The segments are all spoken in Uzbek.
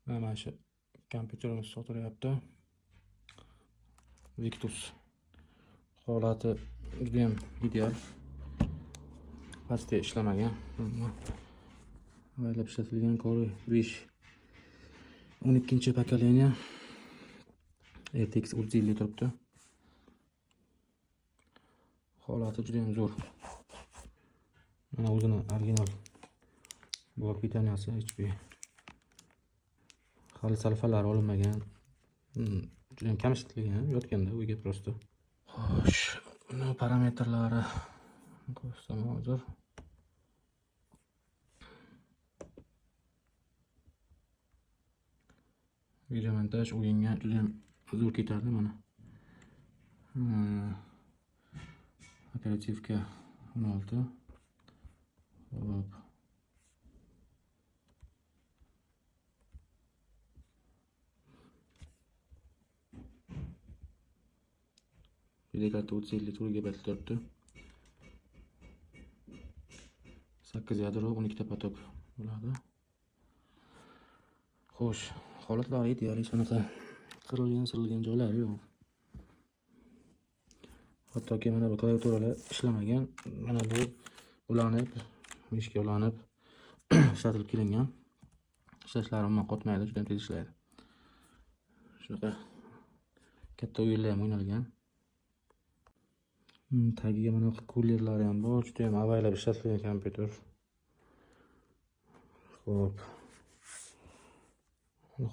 Mana shu kompyuterimiz sotilyapti. Victus holati juda ham ideal. Pastga ishlamagan. Avaylab ishlatilgan Core i5 12-pokoleniya RTX 3050 turibdi. Holati juda ham zo'r. Mana o'zini original blok pitaniyasi HP. Hali salfalari olinmagan. Juda ham kam ishlatilgan, yotganda uyga prosta. Xo'sh, buni parametrlari ko'rsam hozir. Video montaj o'yinga juda ham zo'r ketadi mana. Operativka 16. Hop. Video karta 3050 GB turibdi. 8 yadro, 12 ta potok bo'ladi. Xo'sh, holatlari ideal, hech qanaqa qirilgan joylari yo'q. Hattoki mana bu klaviaturalar ishlamagan. Mana bu ulanib, mishga ulanib ishlatilib kelingan. Ishlashlari umuman qotmaydi, juda ham tez ishlaydi. Shunaqa katta o'yinlar ham o'ynalgan. Tagiga mana kullerlari ham bor, juda ham avaylab ishlatilgan kompyuter. Xo'p.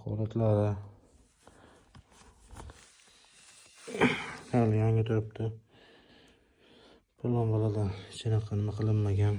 Holatlari hali yangi turibdi. Palon boladan hech qanaqa nima qilinmagan.